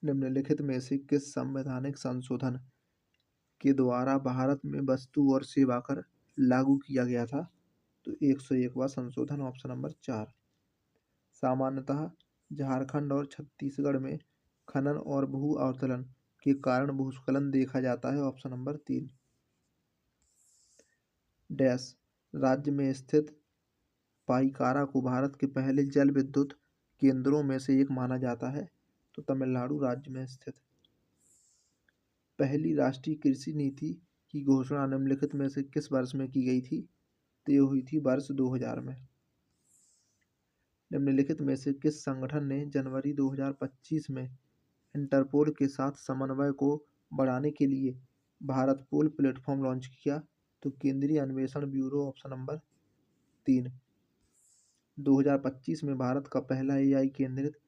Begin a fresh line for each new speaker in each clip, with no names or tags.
निम्नलिखित में से किस संवैधानिक संशोधन के द्वारा भारत में वस्तु और सेवा कर लागू किया गया था? तो 101वां संशोधन, ऑप्शन नंबर 4। सामान्यतः झारखंड और छत्तीसगढ़ में खनन और भू अवतरण के कारण भूस्खलन देखा जाता है, ऑप्शन नंबर 3। डैश राज्य में स्थित पाइकारा को भारत के पहले जल विद्युत केंद्रों में से एक माना जाता है? तो तमिलनाडु राज्य में स्थित। पहली राष्ट्रीय कृषि नीति की घोषणा निम्नलिखित में से किस वर्ष में की गई थी? तो ये हुई थी वर्ष 2000 में। निम्नलिखित में से किस संगठन ने जनवरी 2025 में इंटरपोल के साथ समन्वय को बढ़ाने के लिए भारत पोल प्लेटफॉर्म लॉन्च किया? तो केंद्रीय अन्वेषण ब्यूरो, ऑप्शन नंबर 3। 2025 में भारत का पहला एआई केंद्रित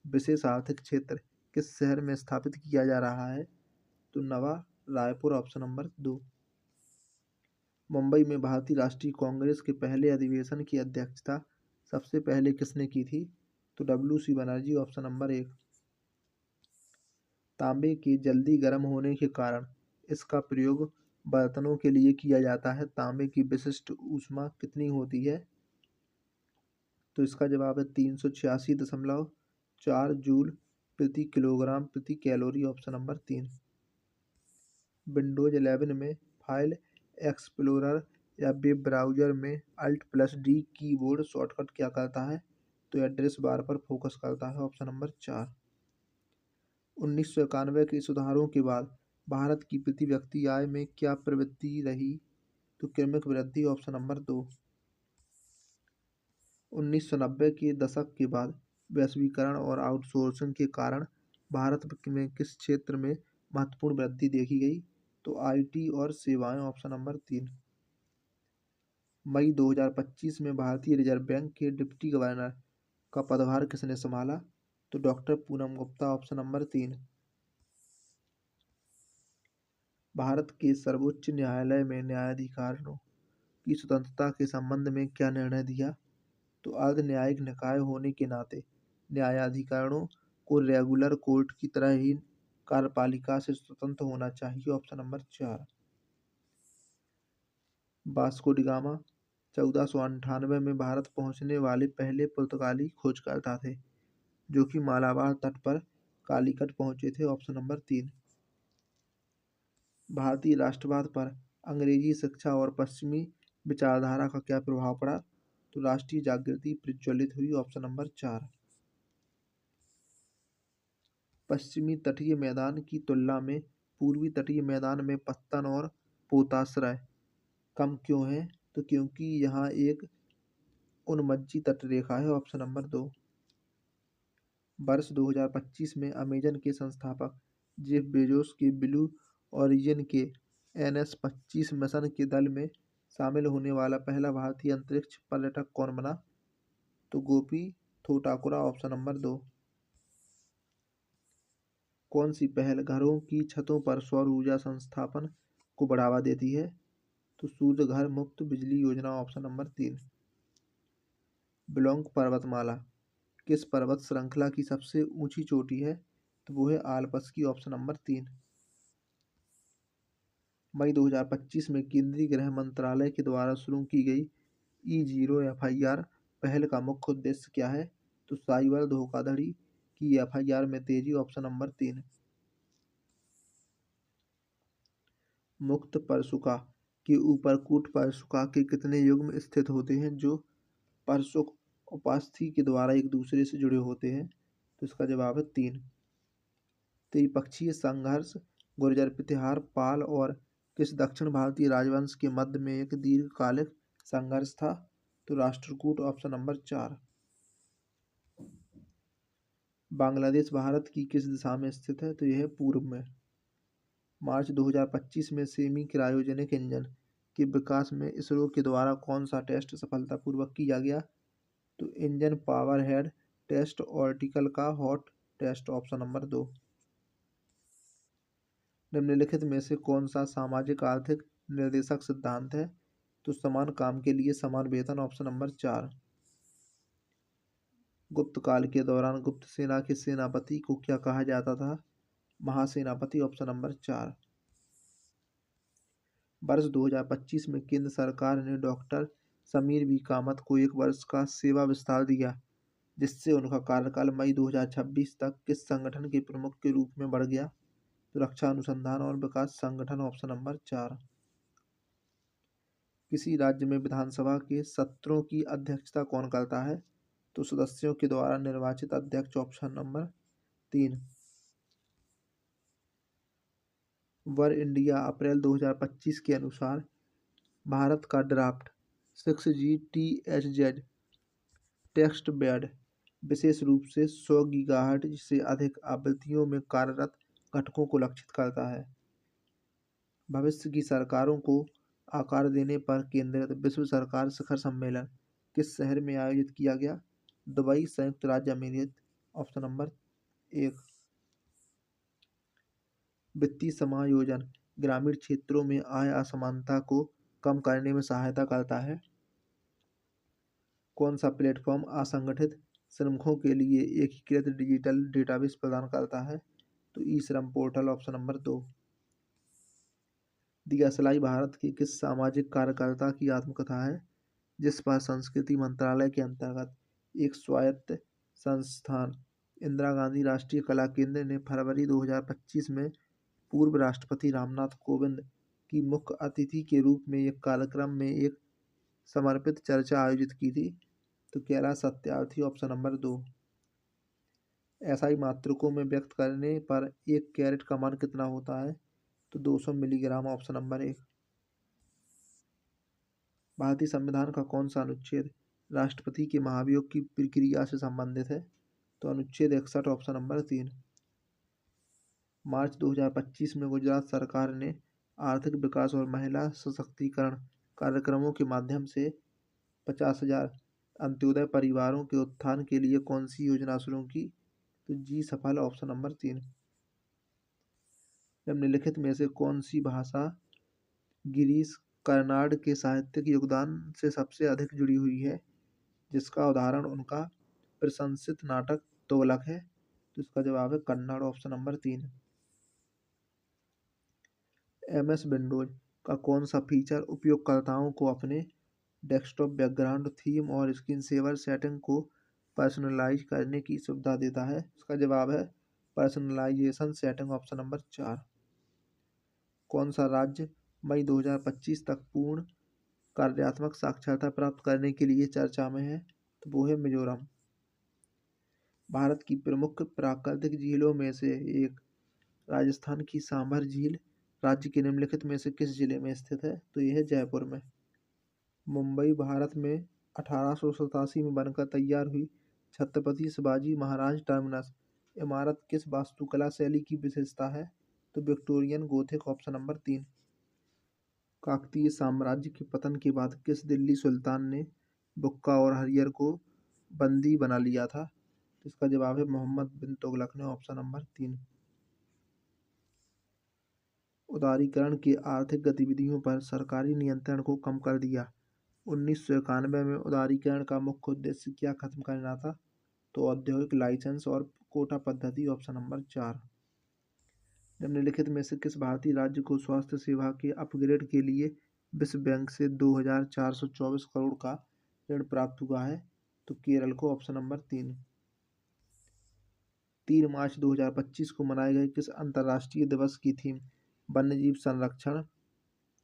विशेष आर्थिक क्षेत्र किस शहर में स्थापित किया जा रहा है? तो नवा रायपुर, ऑप्शन नंबर 2। मुंबई में भारतीय राष्ट्रीय कांग्रेस के पहले अधिवेशन की अध्यक्षता सबसे पहले किसने की थी? तो WC बनर्जी, ऑप्शन नंबर 1। तांबे के जल्दी गर्म होने के कारण इसका प्रयोग बर्तनों के लिए किया जाता है। तांबे की विशिष्ट ऊष्मा कितनी होती है? तो इसका जवाब है 386.4 जूल प्रति किलोग्राम प्रति कैलोरी, ऑप्शन नंबर 3। विंडोज 11 में फाइल एक्सप्लोरर या वेब ब्राउज़र में Alt+D कीबोर्ड शॉर्टकट क्या करता है? तो एड्रेस बार पर फोकस करता है, ऑप्शन नंबर 4। 1991 के सुधारों के बाद भारत की प्रति व्यक्ति आय में क्या प्रवृत्ति रही? तो क्रमिक वृद्धि, ऑप्शन नंबर 2। 1990 के दशक के बाद वैश्वीकरण और आउटसोर्सिंग के कारण भारत में किस क्षेत्र में महत्वपूर्ण वृद्धि देखी गई? तो IT और सेवाएं, ऑप्शन नंबर 3। मई 2025 में भारतीय रिजर्व बैंक के डिप्टी गवर्नर का पदभार किसने संभाला? तो doctor Poonam Gupta, option number 3। Bharat के सर्वोच्च न्यायालय में न्यायाधिकारियों की स्वतंत्रता के संबंध में क्या निर्णय दिया? तो अर्ध न्यायिक निकाय होने के नाते न्यायाधिकारियों को रेगुलर कोर्ट की तरह ही कार्यपालिका से स्वतंत्र होना चाहिए, option number 4। Vasco D gamma 1498 में भारत पहुंचने वाले पहले पुर्तगाली खोजकर्ता थे, जो कि मालाबार तट पर कालीकट पहुंचे थे, ऑप्शन नंबर 3। भारतीय राष्ट्रवाद पर अंग्रेजी शिक्षा और पश्चिमी विचारधारा का क्या प्रभाव पड़ा? तो राष्ट्रीय जागृति प्रज्वलित हुई, ऑप्शन नंबर 4। पश्चिमी तटीय मैदान की तुलना में पूर्वी तटीय मैदान में पत्तन और पोताश्रय कम क्यों है? तो क्योंकि यहाँ एक उन्मज्जी तटरेखा है, ऑप्शन नंबर 2। वर्ष 2025 में अमेजन के संस्थापक जेफ बेजोस के ब्लू ओरिजिन के NS-25 मिशन के दल में शामिल होने वाला पहला भारतीय अंतरिक्ष पर्यटक कौन बना? तो गोपी थोटाकुरा, ऑप्शन नंबर 2। कौन सी पहल घरों की छतों पर सौर ऊर्जा संस्थापन को बढ़ावा देती है? तो सूर्य घर मुफ्त बिजली योजना, ऑप्शन नंबर 3। ब्लॉन्ग पर्वतमाला किस पर्वत श्रृंखला की सबसे ऊंची चोटी है? तो वो है आल्प्स की, ऑप्शन नंबर 3। मई 2025 में केंद्रीय गृह मंत्रालय के द्वारा शुरू की गई E0 FIR पहल का मुख्य उद्देश्य क्या है? तो साइबर धोखाधड़ी की FIR में तेजी, ऑप्शन नंबर 3। मुक्त परशुका के ऊपर कूट परशुका के कितने युग्म स्थित होते हैं जो परशुक उपास्थि के द्वारा एक दूसरे से जुड़े होते हैं? तो इसका जवाब है 3। त्रिपक्षीय संघर्ष गुर्जर प्रतिहार पाल और किस दक्षिण भारतीय राजवंश के मध्य में एक दीर्घकालिक संघर्ष था? तो राष्ट्रकूट, ऑप्शन नंबर 4। बांग्लादेश भारत की किस दिशा में स्थित है? तो यह है पूर्व में। मार्च 2025 में सेमी क्रायोजेनिक इंजन के विकास में इसरो के द्वारा कौन सा टेस्ट सफलतापूर्वक किया गया? तो इंजन पावर हेड टेस्ट ऑर्टिकल का हॉट टेस्ट, ऑप्शन नंबर 2। निम्नलिखित में से कौन सा सामाजिक आर्थिक निर्देशक सिद्धांत है? तो समान काम के लिए समान वेतन, ऑप्शन नंबर 4। गुप्त काल के दौरान गुप्त सेना के सेनापति को क्या कहा जाता था? महासेनापति। Option number 4। वर्ष 2025 में केंद्र सरकार ने डॉक्टर समीर बी कामत को 1 वर्ष का सेवा विस्तार दिया, जिससे उनका कार्यकाल मई 2026 तक किस संगठन के प्रमुख के रूप में बढ़ गया? तो रक्षा अनुसंधान और विकास संगठन। Option number 4। किसी राज्य में विधानसभा के सत्रों की अध्यक्षता कौन करता है? तो सदस्यों के द्वारा निर्वाचित अध्यक्ष। Option number 3। वर इंडिया अप्रैल 2025 के अनुसार भारत का ड्राफ्ट 6GTHz टेक्स्ट बेड विशेष रूप से 100 गीगाहर्ट्ज से अधिक आवृत्तियों में कार्यरत घटकों को लक्षित करता है। भविष्य की सरकारों को आकार देने पर केंद्रित विश्व सरकार शिखर सम्मेलन किस शहर में आयोजित किया गया? दुबई, संयुक्त राज्य अमेरिका। Option number 1। वित्तीय समायोजन ग्रामीण क्षेत्रों में आय असमानता को कम करने में सहायता करता है। कौन सा प्लेटफॉर्म असंगठित श्रमिकों के लिए एकीकृत डिजिटल डेटाबेस प्रदान करता है? तो ई श्रम पोर्टल। Option number 2। दिया सलाई भारत के किस सामाजिक कार्यकर्ता की आत्मकथा है, जिस पर संस्कृति मंत्रालय के अंतर्गत एक स्वायत्त संस्थान इंदिरा गांधी राष्ट्रीय कला केंद्र ने फरवरी 2025 में पूर्व राष्ट्रपति रामनाथ कोविंद की मुख्य अतिथि के रूप में एक कार्यक्रम में एक समर्पित चर्चा आयोजित की थी? तो Kailash Satyarthi. Option number 2। SI मात्रकों में व्यक्त करने पर 1 कैरेट का मान कितना होता है? तो 200 मिलीग्राम। Option number 1। भारतीय संविधान का कौन सा अनुच्छेद राष्ट्रपति के महाभियोग की प्रक्रिया से संबंधित है? तो अनुच्छेद 61। Option number 3। मार्च 2025 में गुजरात सरकार ने आर्थिक विकास और महिला सशक्तिकरण कार्यक्रमों के माध्यम से 50,000 अंत्योदय परिवारों के उत्थान के लिए कौन सी योजना शुरू की? तो जी सफल। Option number 3। निम्नलिखित में से कौन सी भाषा गिरीश कर्नाड के साहित्यिक योगदान से सबसे अधिक जुड़ी हुई है, जिसका उदाहरण उनका प्रशंसित नाटक तुगलक है? तो इसका जवाब है Kannada. Option number 3। MS Windows का कौन सा फीचर उपयोगकर्ताओं को अपने डेस्कटॉप बैकग्राउंड थीम और स्क्रीन सेवर सेटिंग को पर्सनलाइज करने की सुविधा देता है? इसका जवाब है पर्सनलाइजेशन सेटिंग। Option number 4। कौन सा राज्य मई 2025 तक पूर्ण कार्यात्मक साक्षरता प्राप्त करने के लिए चर्चा में है? तो वो है मिजोरम। भारत की प्रमुख प्राकृतिक झीलों में से एक राजस्थान की सांभर झील राज्य के निम्नलिखित में से किस जिले में स्थित है? तो यह है जयपुर में। मुंबई भारत में 1887 में बनकर तैयार हुई छत्रपति शिवाजी महाराज टर्मिनस इमारत किस वास्तुकला शैली की विशेषता है? तो Victorian Gothic. Option number 3। Kakatiya साम्राज्य के पतन के बाद किस दिल्ली सुल्तान ने बुक्का और हरियर को बंदी बना लिया था? तो इसका जवाब है मोहम्मद बिन तुगलक ने। Option number 3। उदारीकरण के आर्थिक गतिविधियों पर सरकारी नियंत्रण को कम कर दिया। 1991 में उदारीकरण का मुख्य उद्देश्य क्या खत्म करना था? तो औद्योगिक लाइसेंस और कोटा पद्धति। Option number 4। निम्नलिखित में से किस भारतीय राज्य को स्वास्थ्य सेवा के अपग्रेड के लिए विश्व बैंक से 2,424 करोड़ का ऋण प्राप्त हुआ है? तो केरल को। Option number 3। 3 मार्च 2025 को मनाए गए किस अंतर्राष्ट्रीय दिवस की थीम वन्यजीव संरक्षण,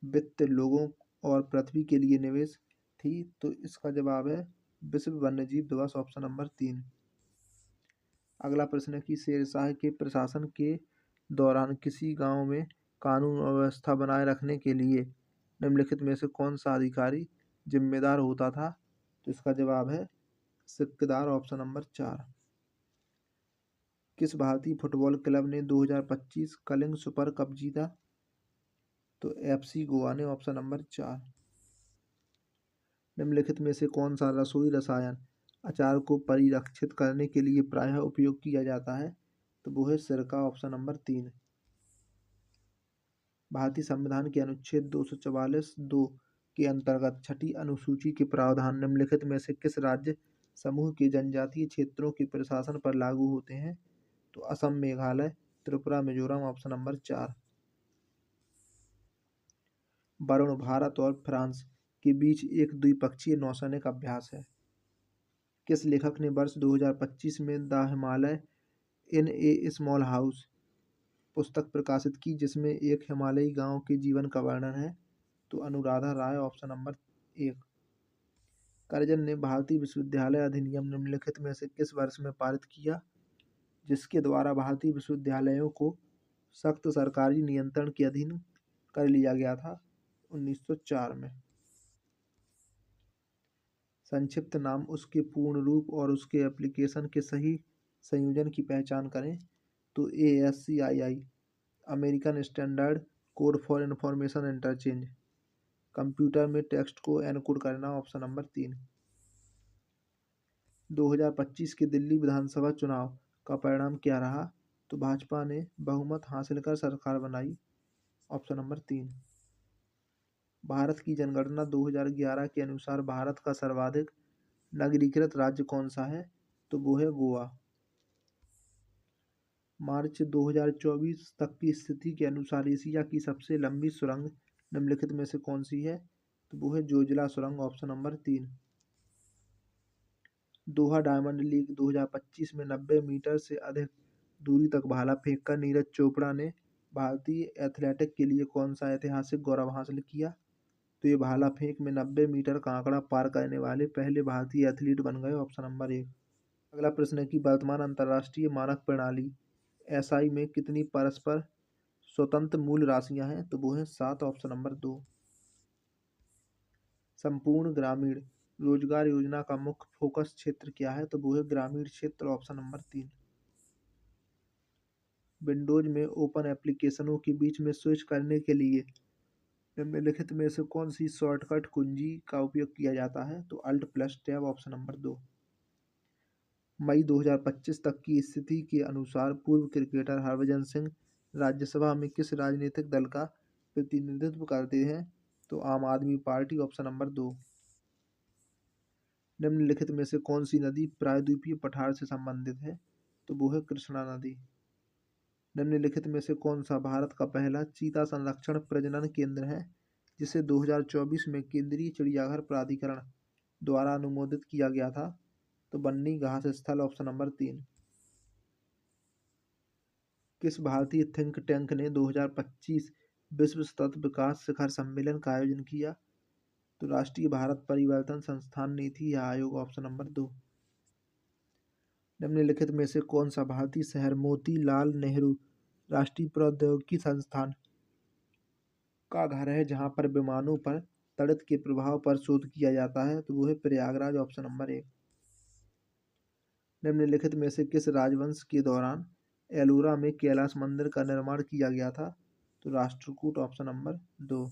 वित्त, लोगों और पृथ्वी के लिए निवेश थी? तो इसका जवाब है विश्व वन्यजीव दिवस। Option number 3। अगला प्रश्न है कि शेरशाह के प्रशासन के दौरान किसी गांव में कानून और व्यवस्था बनाए रखने के लिए निम्नलिखित में से कौन सा अधिकारी जिम्मेदार होता था? तो इसका जवाब है सिक्केदार। Option number 4। किस भारतीय फुटबॉल क्लब ने 2025 कलिंग सुपर कप जीता? तो FC गोवा ने। Option number 4। निम्नलिखित में से कौन सा रसोई रसायन अचार को परिरक्षित करने के लिए प्रायः उपयोग किया जाता है? तो वो है सिरका। Option number 3। भारतीय संविधान के अनुच्छेद 244(2) के अंतर्गत छठी अनुसूची के प्रावधान निम्नलिखित में से किस राज्य समूह के जनजातीय क्षेत्रों के प्रशासन पर लागू होते हैं? तो असम, मेघालय, त्रिपुरा, मिजोरम। Option number 4। वरुण भारत और फ्रांस के बीच एक द्विपक्षीय नौसैनिक अभ्यास है। किस लेखक ने वर्ष 2025 में the Himalaya in A small house पुस्तक प्रकाशित की, जिसमें एक हिमालयी गांव के जीवन का वर्णन है? तो Anuradha Roy. Option number 1। Curzon ने भारतीय विश्वविद्यालय अधिनियम निम्नलिखित में से किस वर्ष में पारित किया, जिसके द्वारा भारतीय विश्वविद्यालयों को सख्त सरकारी नियंत्रण के अधीन कर लिया गया था? 1904 में। संक्षिप्त नाम, उसके पूर्ण रूप और उसके एप्लीकेशन के सही संयोजन की पहचान करें? तो ASCII, American standard code for information interchange, computer में टेक्स्ट को एनकोड करना। Option number 3। 2025 के दिल्ली विधानसभा चुनाव का परिणाम क्या रहा? तो भाजपा ने बहुमत हासिल कर सरकार बनाई। Option number 3। भारत की जनगणना 2011 के अनुसार भारत का सर्वाधिक नगरीकृत राज्य कौन सा है? तो वो है गोवा। मार्च 2024 तक की स्थिति के अनुसार एशिया की सबसे लंबी सुरंग निम्नलिखित में से कौन सी है? तो वो है जोजिला सुरंग। Option number 3। दोहा डायमंड लीग 2025 में 90 मीटर से अधिक दूरी तक भाला फेंककर नीरज चोपड़ा ने भारतीय एथलेटिक के लिए कौन सा ऐतिहासिक गौरव हासिल किया? तो ये भाला फेंक में 90 मीटर का आंकड़ा पार करने वाले पहले भारतीय एथलीट बन गए। Option number 1। अगला प्रश्न है कि वर्तमान अंतर्राष्ट्रीय मानक प्रणाली SI में कितनी परस्पर स्वतंत्र मूल राशियां हैं? तो वो है 7। Option number 2। संपूर्ण ग्रामीण रोजगार योजना का मुख्य फोकस क्षेत्र क्या है? तो वो है ग्रामीण क्षेत्र। Option number 3। विंडोज में ओपन एप्लीकेशनों के बीच में स्विच करने के लिए निम्नलिखित में से कौन सी शॉर्टकट कुंजी का उपयोग किया जाता है? तो Alt+Tab। Option number 2। मई 2025 तक की स्थिति के अनुसार पूर्व क्रिकेटर हरभजन सिंह राज्यसभा में किस राजनीतिक दल का प्रतिनिधित्व करते हैं? तो आम आदमी पार्टी। Option number 2। निम्नलिखित में से कौन सी नदी प्रायद्वीपीय पठार से संबंधित है? तो वो है कृष्णा नदी। निम्नलिखित में से कौन सा भारत का पहला चीता संरक्षण प्रजनन केंद्र है, जिसे 2024 में केंद्रीय चिड़ियाघर प्राधिकरण द्वारा अनुमोदित किया गया था? तो बन्नी घास स्थल। Option number 3। किस भारतीय थिंक टैंक ने 2025 विश्व सतत विकास शिखर सम्मेलन का आयोजन किया? तो राष्ट्रीय भारत परिवर्तन संस्थान नीति आयोग। Option number 2। निम्नलिखित में से कौन सा भारतीय शहर मोतीलाल नेहरू राष्ट्रीय प्रौद्योगिकी संस्थान का घर है, जहां पर विमानों पर तड़ित के प्रभाव पर शोध किया जाता है? तो वो है प्रयागराज। Option number 1। निम्नलिखित में से किस राजवंश के दौरान एलोरा में कैलाश मंदिर का निर्माण किया गया था? तो राष्ट्रकूट। Option number 2।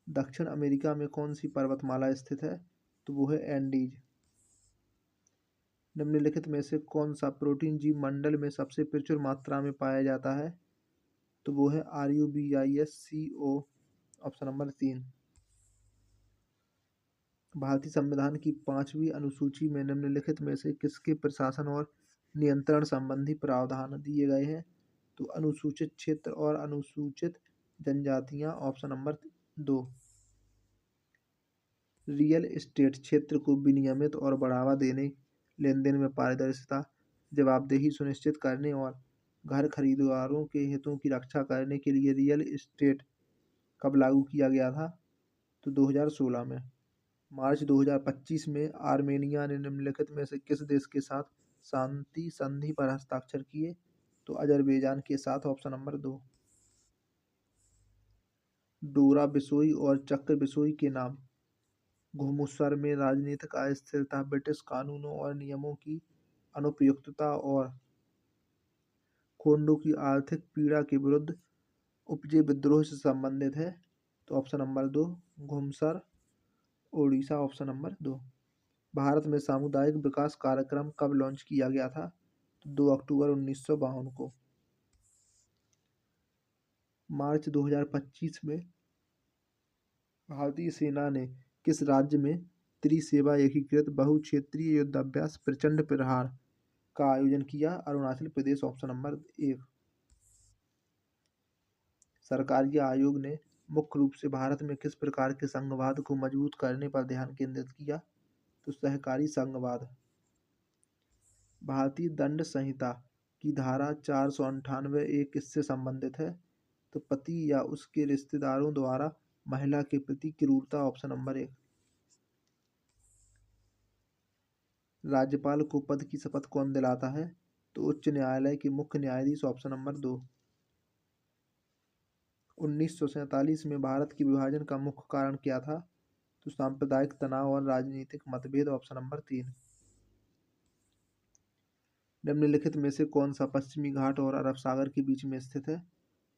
दक्षिण अमेरिका में कौन सी पर्वतमाला स्थित है? तो वो है एंडीज। निम्नलिखित में से कौन सा प्रोटीन जीव मंडल में सबसे प्रचुर मात्रा में पाया जाता है? तो वो है RUBISCO। Option number 3। भारतीय संविधान की 5वीं अनुसूची में निम्नलिखित में से किसके प्रशासन और नियंत्रण संबंधी प्रावधान दिए गए हैं? तो अनुसूचित क्षेत्र और अनुसूचित जनजातियां। Option number 2। रियल एस्टेट क्षेत्र को विनियमित और बढ़ावा देने, लेन देन में पारदर्शिता, जवाबदेही सुनिश्चित करने और घर खरीदारों के हितों की रक्षा करने के लिए रियल एस्टेट कब लागू किया गया था? तो 2016 में। मार्च 2025 में आर्मेनिया ने निम्नलिखित में से किस देश के साथ शांति संधि पर हस्ताक्षर किए? तो अजरबैजान के साथ। Option number 2। डोरा बिसोई और चक्र बिसोई के नाम घुमुसर में राजनीतिक अस्थिरता, ब्रिटिश कानूनों और नियमों की अनुपयुक्तता और खोंडों की आर्थिक पीड़ा के विरुद्ध उपजे विद्रोह से संबंधित है? तो option number 2 Ghumsar, Odisha. Option number 2। Bharat में सामुदायिक विकास कार्यक्रम कब लॉन्च किया गया था? तो 2 अक्टूबर 1952 को। मार्च 2025 में भारतीय सेना ने किस राज्य में त्रिसेवा एकीकृत बहुक्षेत्रीय युद्धाभ्यास प्रचंड प्रहार का आयोजन किया? Arunachal Pradesh, option number 1। सरकारीय आयोग ने मुख्य रूप से भारत में किस प्रकार के संघवाद को मजबूत करने पर ध्यान केंद्रित किया? तो सहकारी संघवाद। भारतीय दंड संहिता की धारा 498 किससे संबंधित है? तो पति या उसके रिश्तेदारों द्वारा महिला के प्रति क्रूरता, ऑप्शन नंबर 1। राज्यपाल को पद की शपथ कौन दिलाता है? तो उच्च न्यायालय के मुख्य न्यायाधीश, ऑप्शन नंबर 2। 1947 में भारत के विभाजन का मुख्य कारण क्या था? तो सांप्रदायिक तनाव और राजनीतिक मतभेद, ऑप्शन नंबर 3। निम्नलिखित में से कौन सा पश्चिमी घाट और अरब सागर के बीच में स्थित है?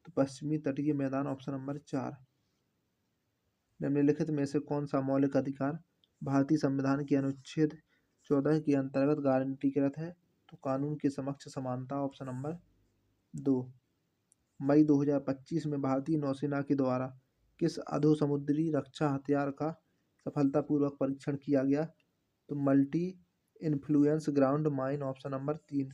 तो पश्चिमी तटीय मैदान, ऑप्शन नंबर 4। निम्नलिखित में से कौन सा मौलिक अधिकार भारतीय संविधान के अनुच्छेद 14 के अंतर्गत गारंटीकृत है? तो कानून के समक्ष समानता, ऑप्शन नंबर 2। मई 2025 में भारतीय नौसेना के द्वारा किस अधोसमुद्री रक्षा हथियार का सफलतापूर्वक परीक्षण किया गया? तो multi influence ground mine, option number 3।